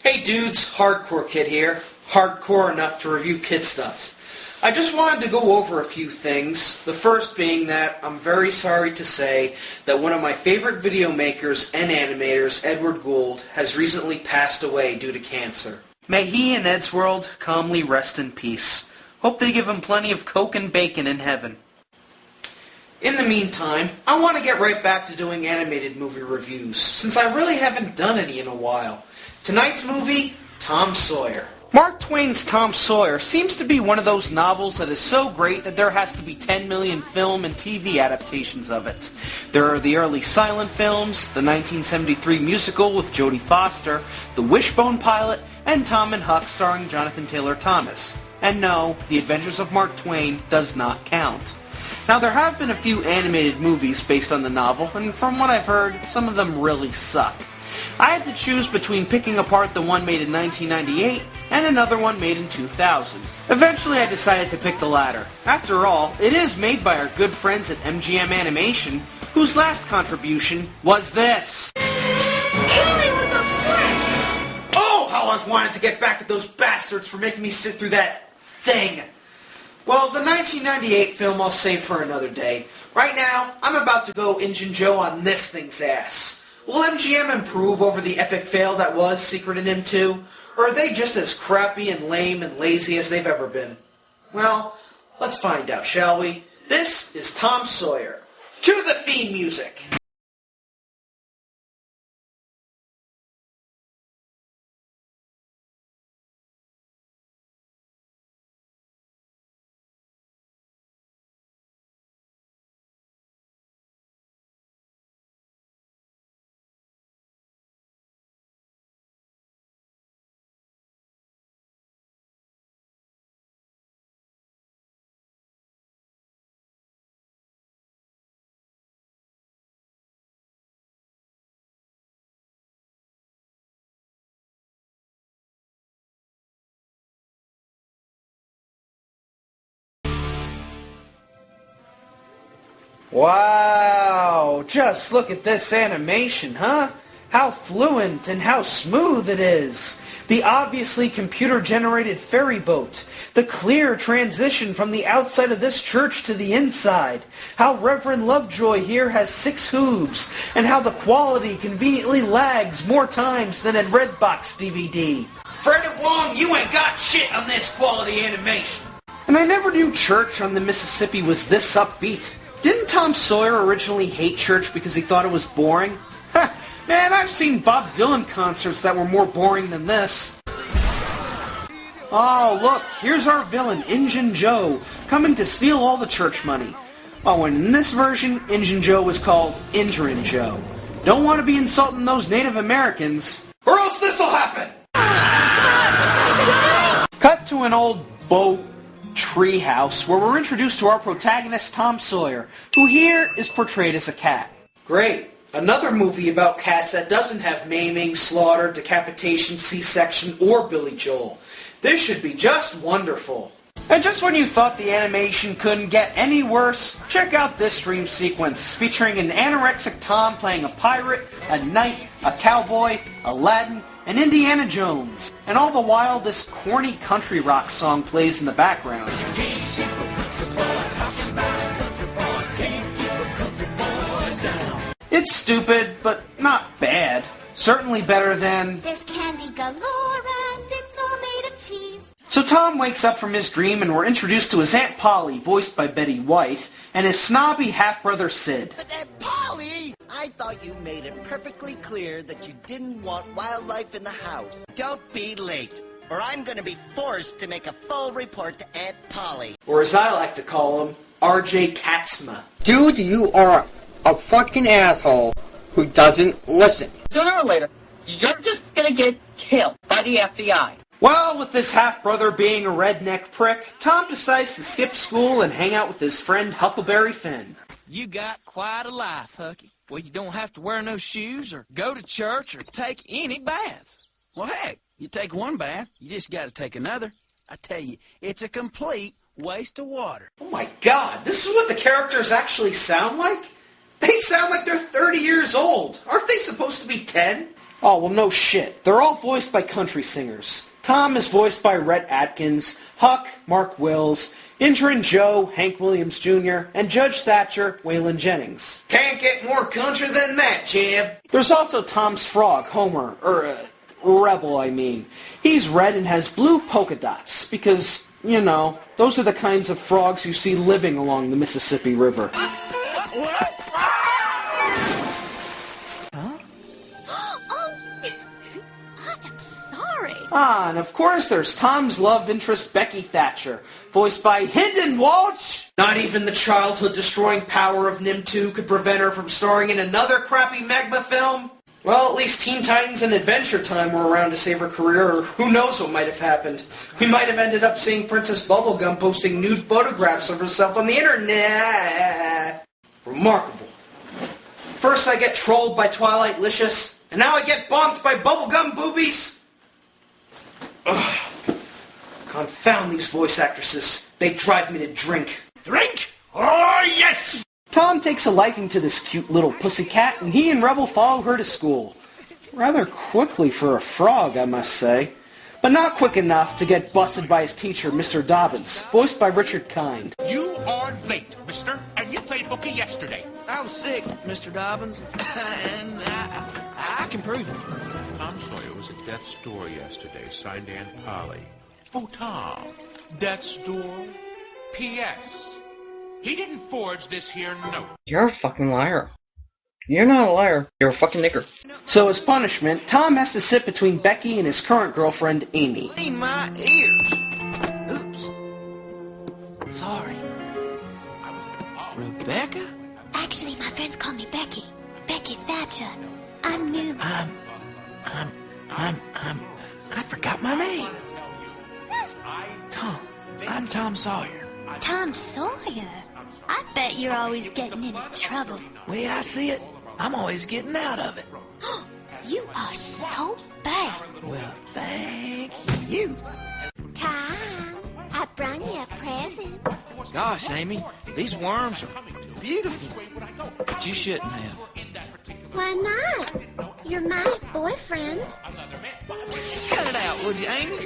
Hey dudes, Hardcore Kid here. Hardcore enough to review kid stuff. I just wanted to go over a few things, the first being that I'm very sorry to say that one of my favorite video makers and animators, Edward Gould, has recently passed away due to cancer. May he and Ed's world calmly rest in peace. Hope they give him plenty of coke and bacon in heaven. In the meantime, I want to get right back to doing animated movie reviews, since I really haven't done any in a while. Tonight's movie, Tom Sawyer. Mark Twain's Tom Sawyer seems to be one of those novels that is so great that there has to be 10 million film and TV adaptations of it. There are the early silent films, the 1973 musical with Jodie Foster, the Wishbone pilot, and Tom and Huck starring Jonathan Taylor Thomas. And no, The Adventures of Mark Twain does not count. Now, there have been a few animated movies based on the novel, and from what I've heard, some of them really suck. I had to choose between picking apart the one made in 1998 and another one made in 2000. Eventually, I decided to pick the latter. After all, it is made by our good friends at MGM Animation, whose last contribution was this. Kill me with a brick! Oh, how I've wanted to get back at those bastards for making me sit through that thing. Well, the 1998 film I'll save for another day. Right now, I'm about to go Injun Joe on this thing's ass. Will MGM improve over the epic fail that was Secret of NIMH 2? Or are they just as crappy and lame and lazy as they've ever been? Well, let's find out, shall we? This is Tom Sawyer. To the theme music! Wow, just look at this animation, huh? How fluent and how smooth it is. The obviously computer-generated ferry boat. The clear transition from the outside of this church to the inside. How Reverend Lovejoy here has 6 hooves. And how the quality conveniently lags more times than a Redbox DVD. Fred Wong, you ain't got shit on this quality animation. And I never knew church on the Mississippi was this upbeat. Didn't Tom Sawyer originally hate church because he thought it was boring? Ha! Man, I've seen Bob Dylan concerts that were more boring than this. Oh, look, here's our villain, Injun Joe, coming to steal all the church money. Oh, and in this version, Injun Joe was called Injurin' Joe. Don't want to be insulting those Native Americans, or else this'll happen! Cut to an old boat treehouse where we're introduced to our protagonist Tom Sawyer, who here is portrayed as a cat. Great. Another movie about cats that doesn't have maiming, slaughter, decapitation, C-section, or Billy Joel. This should be just wonderful. And just when you thought the animation couldn't get any worse, check out this dream sequence featuring an anorexic Tom playing a pirate, a knight, a cowboy, Aladdin, and Indiana Jones. And all the while, this corny country rock song plays in the background. It's stupid, but not bad. Certainly better than... There's candy galore and it's all made of cheese. So Tom wakes up from his dream and we're introduced to his Aunt Polly, voiced by Betty White, and his snobby half-brother Sid. But Polly! I thought you made it perfectly clear that you didn't want wildlife in the house. Don't be late, or I'm going to be forced to make a full report to Aunt Polly. Or as I like to call him, R.J. Katzma. Dude, you are a fucking asshole who doesn't listen. Sooner or later, you're just gonna get killed by the FBI. Well, with this half-brother being a redneck prick, Tom decides to skip school and hang out with his friend Huckleberry Finn. You got quite a life, Hucky. Well, you don't have to wear no shoes or go to church or take any baths. Well, heck, you take one bath, you just got to take another. I tell you, it's a complete waste of water. Oh my god, this is what the characters actually sound like? They sound like they're 30 years old. Aren't they supposed to be 10? Oh, well, no shit. They're all voiced by country singers. Tom is voiced by Rhett Atkins, Huck, Mark Wills, Intern Joe, Hank Williams Jr., and Judge Thatcher, Waylon Jennings. Can't get more country than that, Jeb. There's also Tom's frog, Homer, Rebel, I mean. He's red and has blue polka dots, because, you know, those are the kinds of frogs you see living along the Mississippi River. Ah, and of course there's Tom's love interest, Becky Thatcher, voiced by Hynden Walsh. Not even the childhood-destroying power of NIMH 2 could prevent her from starring in another crappy Magma film. Well, at least Teen Titans and Adventure Time were around to save her career, or who knows what might have happened. We might have ended up seeing Princess Bubblegum posting nude photographs of herself on the internet. Remarkable. First I get trolled by Twilight Licious, and now I get bonked by Bubblegum Boobies. Ugh. Confound these voice actresses. They drive me to drink. Drink? Oh, yes! Tom takes a liking to this cute little pussycat, and he and Rebel follow her to school. Rather quickly for a frog, I must say. But not quick enough to get busted by his teacher, Mr. Dobbins, voiced by Richard Kind. You are late, mister, and you played hooky yesterday. I was sick, Mr. Dobbins, and I can prove it. Tom Sawyer was at death's door yesterday, signed Aunt Polly. Oh, Tom, death's door? P.S. He didn't forge this here note. You're a fucking liar. You're not a liar. You're a fucking nigger. So as punishment, Tom has to sit between Becky and his current girlfriend, Amy. Clean my ears. Oops. Sorry. Rebecca? Actually, my friends call me Becky. Becky Thatcher. I'm new. I forgot my name. Tom. I'm Tom Sawyer. Tom Sawyer? I bet you're always getting into trouble. Way I see it, I'm always getting out of it. You are so bad. Well, thank you. Tom, I brought you a present. Gosh, Amy, these worms are beautiful. But you shouldn't have. Why not? You're my boyfriend. Cut it out, would you, Amy?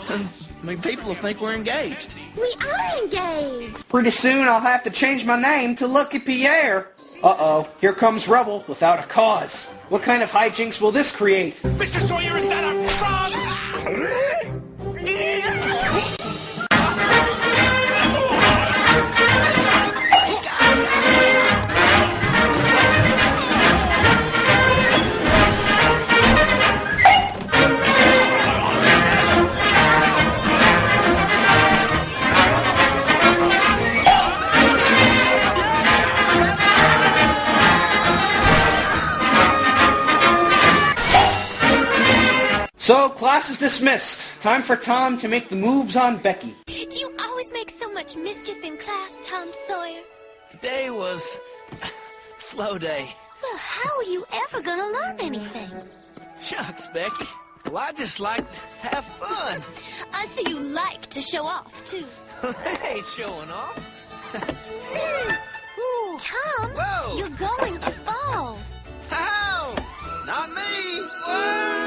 I mean, people will think we're engaged. We are engaged. Pretty soon I'll have to change my name to Lucky Pierre. Uh-oh, here comes Rebel without a cause. What kind of hijinks will this create? Mr. Sawyer, is that a frog? So, class is dismissed. Time for Tom to make the moves on Becky. Do you always make so much mischief in class, Tom Sawyer? Today was a slow day. Well, how are you ever gonna learn anything? Shucks, Becky. Well, I just like to have fun. I see you like to show off, too. That ain't showing off. Tom, Whoa. you're going to fall. How? Not me. Whoa.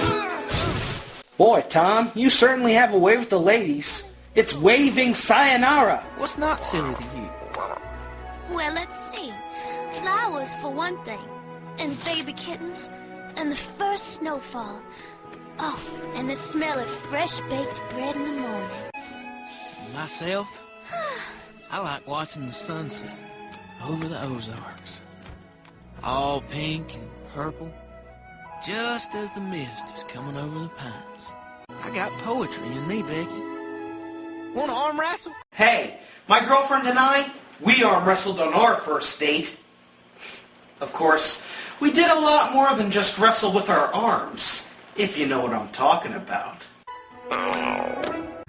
Boy, Tom, you certainly have a way with the ladies. It's waving sayonara. What's not silly to you? Well, let's see. Flowers for one thing, and baby kittens, and the first snowfall. Oh, and the smell of fresh baked bread in the morning. Myself, I like watching the sunset over the Ozarks. All pink and purple, just as the mist is coming over the pines. I got poetry in me, Becky. Want to arm wrestle? Hey, my girlfriend and I, we arm wrestled on our first date. Of course, we did a lot more than just wrestle with our arms, if you know what I'm talking about.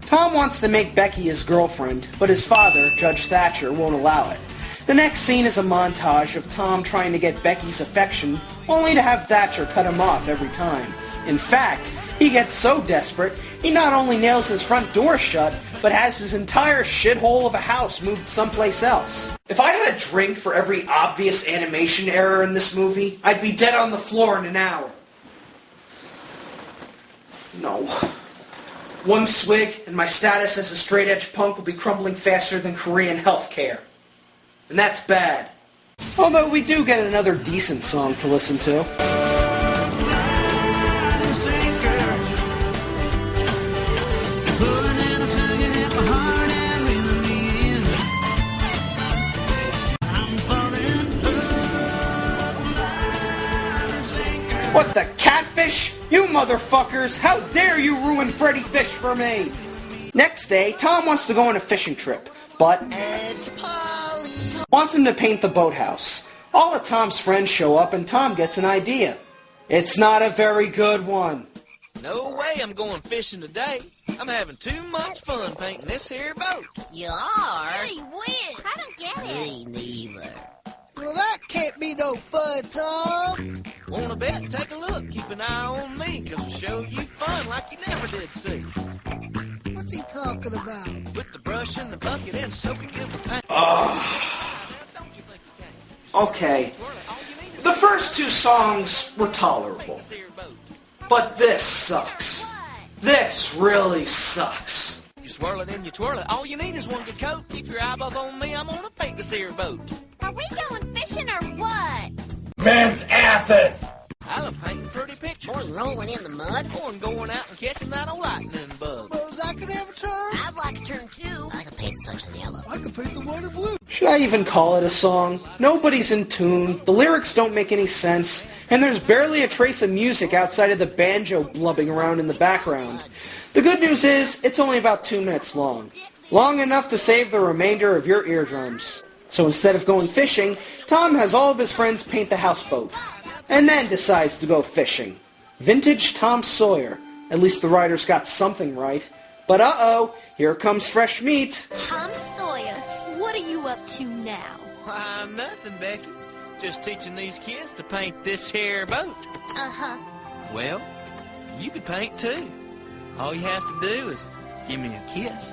Tom wants to make Becky his girlfriend, but his father, Judge Thatcher, won't allow it. The next scene is a montage of Tom trying to get Becky's affection, only to have Thatcher cut him off every time. In fact, he gets so desperate, he not only nails his front door shut, but has his entire shithole of a house moved someplace else. If I had a drink for every obvious animation error in this movie, I'd be dead on the floor in an hour. No. One swig, and my status as a straight-edge punk will be crumbling faster than Korean healthcare. And that's bad. Although we do get another decent song to listen to. What the catfish? You motherfuckers! How dare you ruin Freddy Fish for me! Next day, Tom wants to go on a fishing trip, but It's Polly. wants him to paint the boathouse. All of Tom's friends show up and Tom gets an idea. It's not a very good one. No way I'm going fishing today. I'm having too much fun painting this here boat. You are? Gee whiz, I don't get it. Me neither. Well, that can't be no fun, Tom. Wanna bet? Take a look. Keep an eye on me, 'cause I'll show you fun like you never did see. What's he talking about? Put the brush in the bucket and soak it good with paint. Okay, the first two songs were tolerable, but this sucks. This really sucks. You swirl it and you twirl it. All you need is one good coat. Keep your eyeballs on me. I'm gonna paint this here boat. Are we going fishing or what? Men's asses! I love painting pretty pictures. Or rolling in the mud. Or going out and catching that old lightning bug. Suppose I could have a turn? I'd like a turn too. I could paint sunshine yellow. I could paint the water blue. Should I even call it a song? Nobody's in tune, the lyrics don't make any sense, and there's barely a trace of music outside of the banjo blubbing around in the background. The good news is, it's only about 2 minutes long. Long enough to save the remainder of your eardrums. So instead of going fishing, Tom has all of his friends paint the houseboat. And then decides to go fishing. Vintage Tom Sawyer. At least the writers got something right. But uh-oh, here comes fresh meat. Tom Sawyer, what are you up to now? Why, nothing, Becky. Just teaching these kids to paint this here boat. Uh-huh. Well, you could paint too. All you have to do is give me a kiss.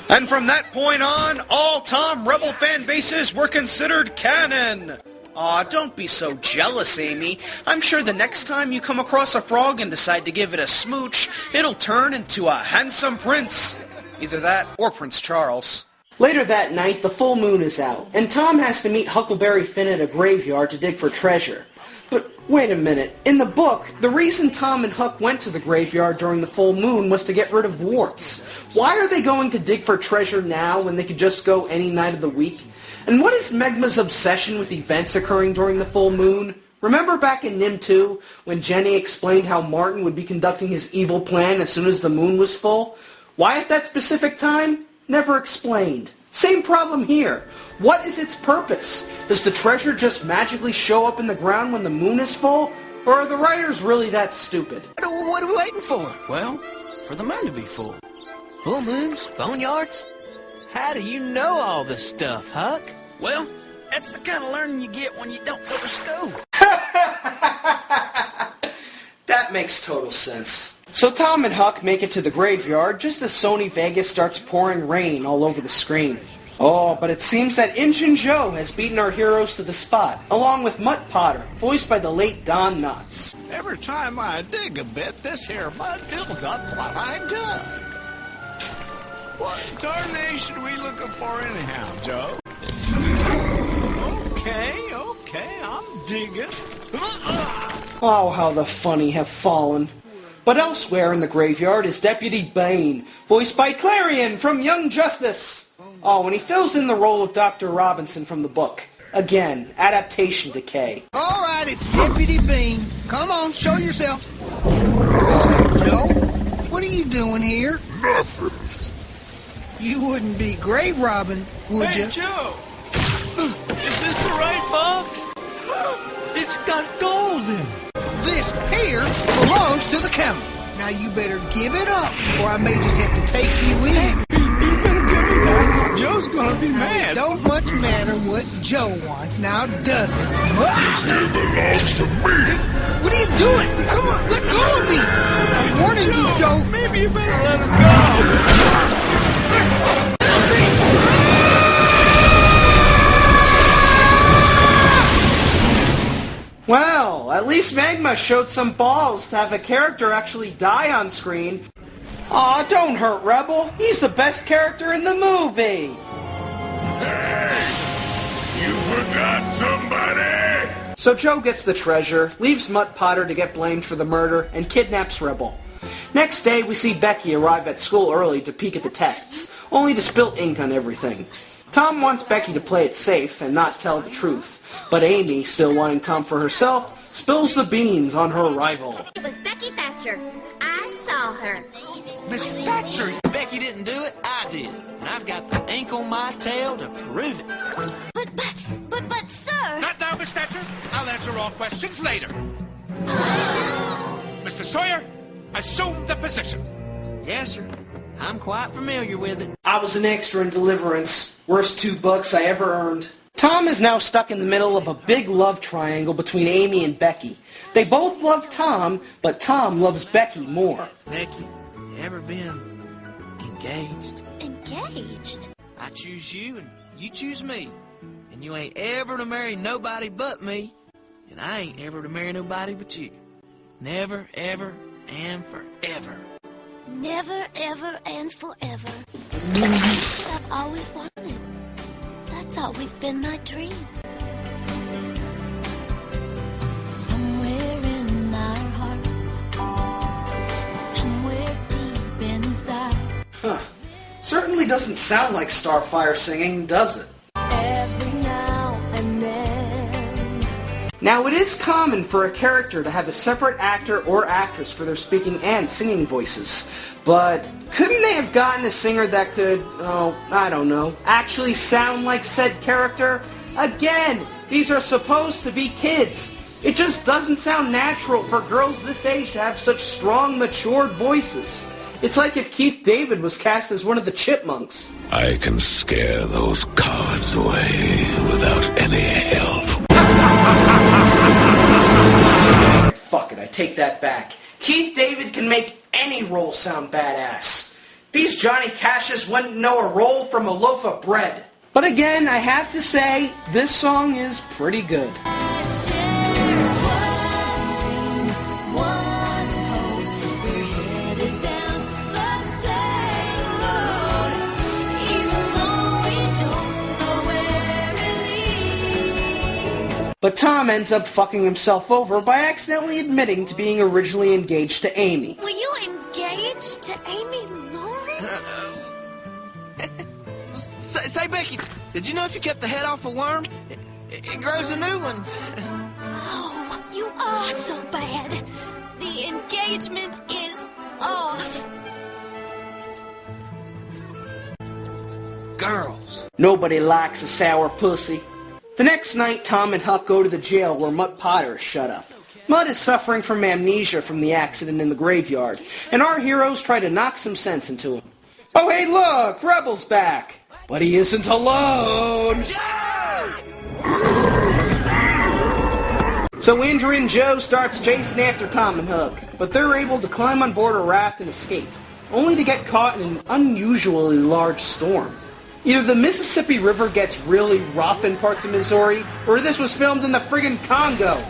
And from that point on, all Tom Rebel fan bases were considered canon. Aw, don't be so jealous, Amy. I'm sure the next time you come across a frog and decide to give it a smooch, it'll turn into a handsome prince. Either that or Prince Charles. Later that night, the full moon is out, and Tom has to meet Huckleberry Finn at a graveyard to dig for treasure. But wait a minute, in the book, the reason Tom and Huck went to the graveyard during the full moon was to get rid of warts. Why are they going to dig for treasure now when they could just go any night of the week? And what is Megma's obsession with events occurring during the full moon? Remember back in NIMH 2, when Jenny explained how Martin would be conducting his evil plan as soon as the moon was full? Why at that specific time? Never explained. Same problem here. What is its purpose? Does the treasure just magically show up in the ground when the moon is full? Or are the writers really that stupid? What are we waiting for? Well, for the moon to be full. Full moons? Boneyards? How do you know all this stuff, Huck? Well, that's the kind of learning you get when you don't go to school. That makes total sense. So Tom and Huck make it to the graveyard just as Sony Vegas starts pouring rain all over the screen. Oh, but it seems that Injun Joe has beaten our heroes to the spot, along with Mutt Potter, voiced by the late Don Knotts. Every time I dig a bit, this here mud fills up while I dug. What tarnation are we looking for anyhow, Joe? Okay, I'm digging. Oh, how the funny have fallen. But elsewhere in the graveyard is Deputy Bane, voiced by Clarion from Young Justice. Oh, and he fills in the role of Dr. Robinson from the book. Again, adaptation decay. All right, it's Deputy Bean. Come on, show yourself. Joe, what are you doing here? Nothing. You wouldn't be grave robbing, would Hey, you? Joe! Is this the right box? It's got gold in it. This here belongs to the county. Now you better give it up, or I may just have to take you in. You better give me that. Joe's gonna be Now, mad. it don't much matter what Joe wants, now does it? It belongs to me. What are you doing? Come on, let go of me. I'm warning you, Joe. Maybe you better let him go. Well, at least Magma showed some balls to have a character actually die on screen. Aw, don't hurt Rebel. He's the best character in the movie. Hey! You forgot somebody! So Joe gets the treasure, leaves Mutt Potter to get blamed for the murder, and kidnaps Rebel. Next day, we see Becky arrive at school early to peek at the tests, only to spill ink on everything. Tom wants Becky to play it safe and not tell the truth, but Amy, still wanting Tom for herself, spills the beans on her rival. It was Becky Thatcher. I saw her. Miss Thatcher! Becky didn't do it, I did. And I've got the ink on my tail to prove it. But, sir... Not now, Miss Thatcher. I'll answer all questions later. Mr. Sawyer, assume the position. Yes, sir. I'm quite familiar with it. I was an extra in Deliverance. Worst $2 I ever earned. Tom is now stuck in the middle of a big love triangle between Amy and Becky. They both love Tom, but Tom loves Becky more. Becky, you ever been engaged? Engaged? I choose you and you choose me. And you ain't ever to marry nobody but me. And I ain't ever to marry nobody but you. Never, ever, and forever. Never, ever, and forever. That's what I've always wanted. That's always been my dream. Somewhere in our hearts, somewhere deep inside. Huh. Certainly doesn't sound like Starfire singing, does it? Every now and then. Now, it is common for a character to have a separate actor or actress for their speaking and singing voices. But couldn't they have gotten a singer that could, I don't know, actually sound like said character? Again, these are supposed to be kids. It just doesn't sound natural for girls this age to have such strong, matured voices. It's like if Keith David was cast as one of the Chipmunks. I can scare those cowards away without any help. Fuck it, I take that back. Keith David can make any role sound badass. These Johnny Cashes wouldn't know a roll from a loaf of bread. But again, I have to say, this song is pretty good. But Tom ends up fucking himself over by accidentally admitting to being originally engaged to Amy. Were you engaged to Amy Lawrence? Say, Becky, did you know if you cut the head off a worm, it grows a new one? Oh, you are so bad. The engagement is off. Girls. Nobody likes a sour pussy. The next night, Tom and Huck go to the jail where Mutt Potter is shut up. Mutt is suffering from amnesia from the accident in the graveyard, and our heroes try to knock some sense into him. Oh, hey, look! Rebel's back! But he isn't alone! So Andrew and Joe starts chasing after Tom and Huck, but they're able to climb on board a raft and escape, only to get caught in an unusually large storm. Either the Mississippi River gets really rough in parts of Missouri, or this was filmed in the friggin' Congo.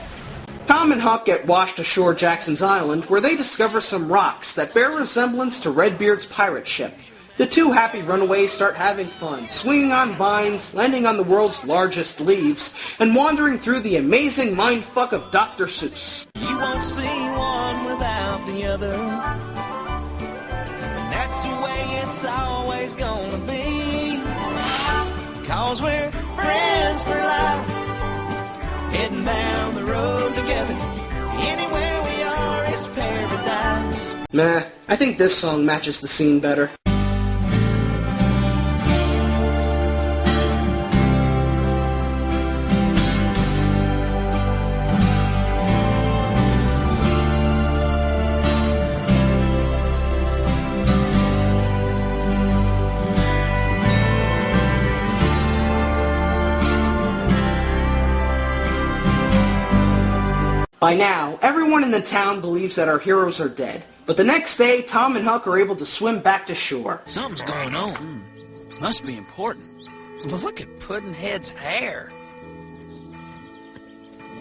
Tom and Huck get washed ashore Jackson's Island, where they discover some rocks that bear resemblance to Redbeard's pirate ship. The two happy runaways start having fun, swinging on vines, landing on the world's largest leaves, and wandering through the amazing mindfuck of Dr. Seuss. You won't see one without the other. And that's the way it's always gonna be. 'Cause we're friends for life, heading down the road together. Anywhere we are is paradise. Meh, I think this song matches the scene better. By now, everyone in the town believes that our heroes are dead. But the next day, Tom and Huck are able to swim back to shore. Something's going on. Must be important. Look at Puddinhead's hair.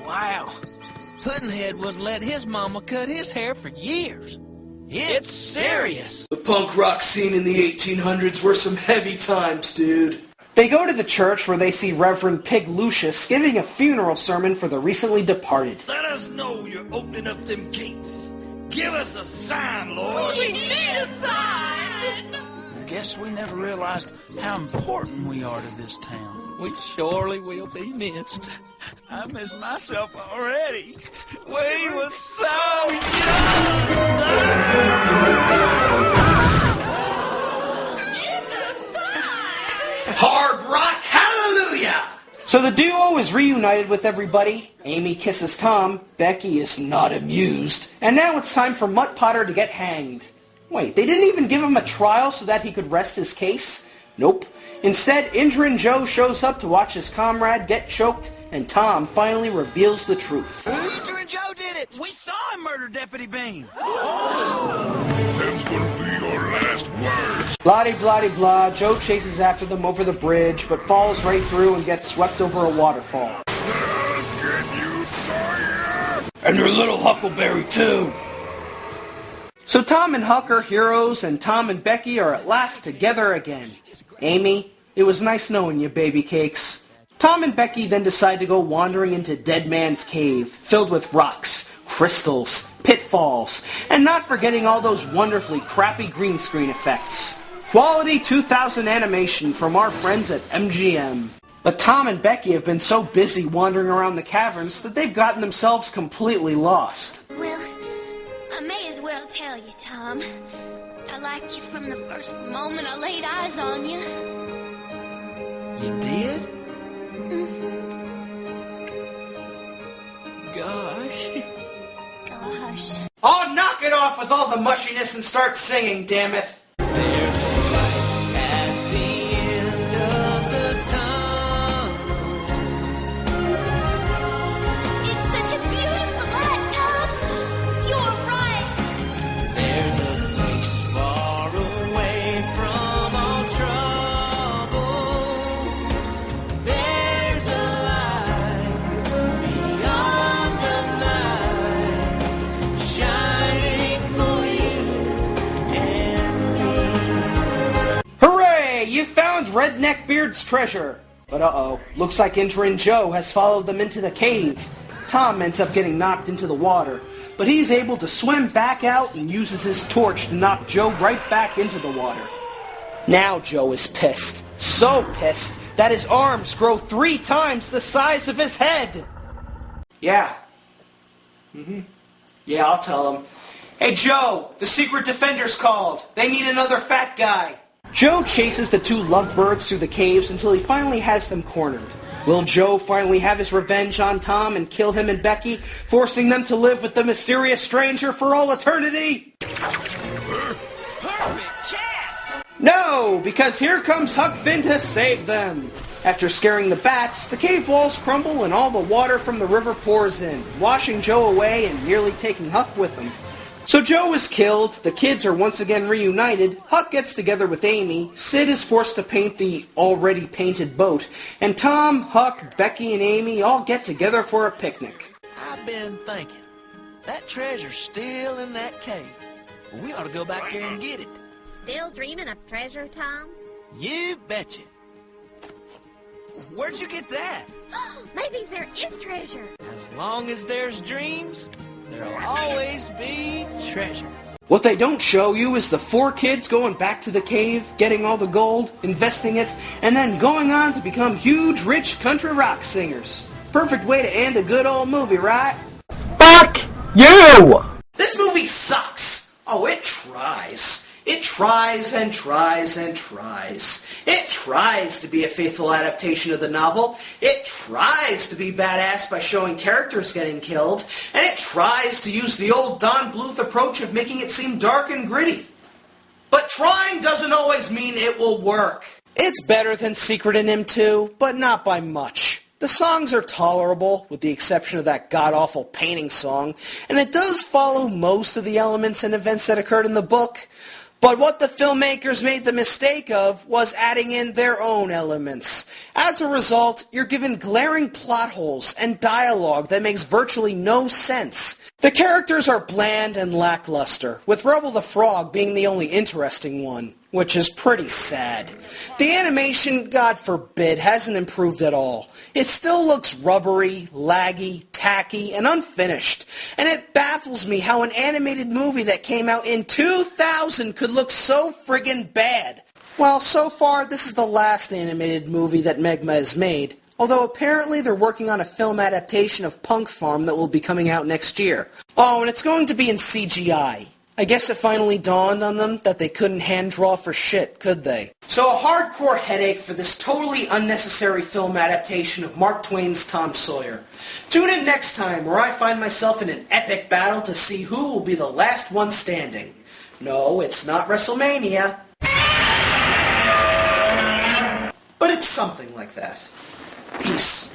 Wow, Puddinhead wouldn't let his mama cut his hair for years. It's serious. The punk rock scene in the 1800s were some heavy times, dude. They go to the church where they see Reverend Pig Lucius giving a funeral sermon for the recently departed. Let us know you're opening up them gates. Give us a sign, Lord. We need a sign! Guess we never realized how important we are to this town. We surely will be missed. I miss myself already. We were so young! It's a sign! Hard rock hallelujah! So the duo is reunited with everybody. Amy kisses Tom. Becky is not amused. And now it's time for Mutt Potter to get hanged. Wait, they didn't even give him a trial so that he could rest his case? Nope. Instead, Indra Joe shows up to watch his comrade get choked, and Tom finally reveals the truth. Indra Joe did it! We saw him murder Deputy Bean! Them's gonna be your last words. Blah-de-blah-de-blah, Joe chases after them over the bridge, but falls right through and gets swept over a waterfall. I'll get you, Sawyer! And your little Huckleberry, too! So Tom and Huck are heroes, and Tom and Becky are at last together again. Amy, it was nice knowing you, baby cakes. Tom and Becky then decide to go wandering into Dead Man's Cave, filled with rocks, crystals, pitfalls, and not forgetting all those wonderfully crappy green screen effects. Quality 2000 animation from our friends at MGM. But Tom and Becky have been so busy wandering around the caverns that they've gotten themselves completely lost. Well, I may as well tell you, Tom. I liked you from the first moment I laid eyes on you. You did? Mm-hmm. Gosh. Gosh. Oh, knock it off with all the mushiness and start singing, damn it! There's a light at the end of the tunnel. It's such a beautiful light, Tom. You're right. There's a place far away from all trouble. There's a light beyond the night, shining for you and me. Hooray! You found Redneck Beard's treasure! But uh-oh, looks like Indra Joe has followed them into the cave. Tom ends up getting knocked into the water, but he's able to swim back out and uses his torch to knock Joe right back into the water. Now Joe is pissed. So pissed that his arms grow 3 times the size of his head. Yeah. Yeah, I'll tell him. Hey Joe, the Secret Defender's called. They need another fat guy. Joe chases the 2 lovebirds through the caves until he finally has them cornered. Will Joe finally have his revenge on Tom and kill him and Becky, forcing them to live with the mysterious stranger for all eternity? Perfect cast! No, because here comes Huck Finn to save them. After scaring the bats, the cave walls crumble and all the water from the river pours in, washing Joe away and nearly taking Huck with him. So Joe is killed, the kids are once again reunited, Huck gets together with Amy, Sid is forced to paint the already painted boat, and Tom, Huck, Becky, and Amy all get together for a picnic. I've been thinking, that treasure's still in that cave. We ought to go back there and get it. Still dreaming of treasure, Tom? You betcha. Where'd you get that? Maybe there is treasure. As long as there's dreams, there'll always be treasure. What they don't show you is the 4 kids going back to the cave, getting all the gold, investing it, and then going on to become huge, rich country rock singers. Perfect way to end a good old movie, right? Fuck you! This movie sucks. Oh, it tries. It tries and tries and tries. It tries to be a faithful adaptation of the novel. It tries to be badass by showing characters getting killed. And it tries to use the old Don Bluth approach of making it seem dark and gritty. But trying doesn't always mean it will work. It's better than Secret of NIMH 2, but not by much. The songs are tolerable, with the exception of that god-awful painting song, and it does follow most of the elements and events that occurred in the book. But what the filmmakers made the mistake of was adding in their own elements. As a result, you're given glaring plot holes and dialogue that makes virtually no sense. The characters are bland and lackluster, with Rebel the Frog being the only interesting one, which is pretty sad. The animation, God forbid, hasn't improved at all. It still looks rubbery, laggy, tacky, and unfinished. And it baffles me how an animated movie that came out in 2000 could look so friggin' bad. Well, so far, this is the last animated movie that Megma has made, although apparently they're working on a film adaptation of Punk Farm that will be coming out next year. Oh, and it's going to be in CGI. I guess it finally dawned on them that they couldn't hand draw for shit, could they? So a hardcore headache for this totally unnecessary film adaptation of Mark Twain's Tom Sawyer. Tune in next time where I find myself in an epic battle to see who will be the last one standing. No, it's not WrestleMania. But it's something like that. Peace.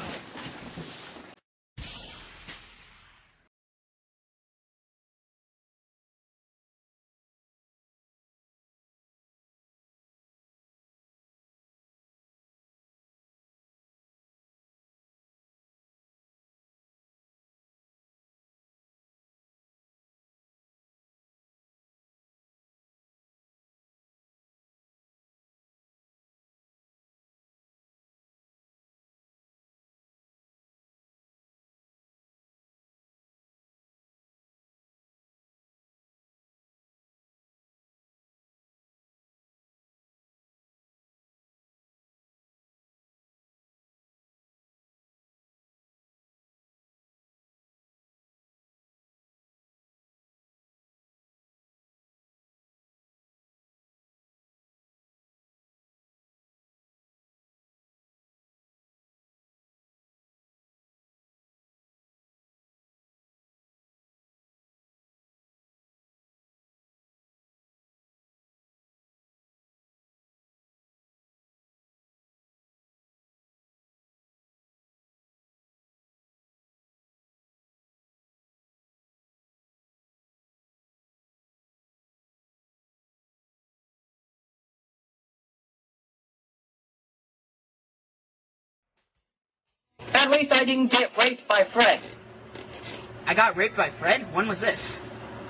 At least I didn't get raped by Fred. I got raped by Fred? When was this?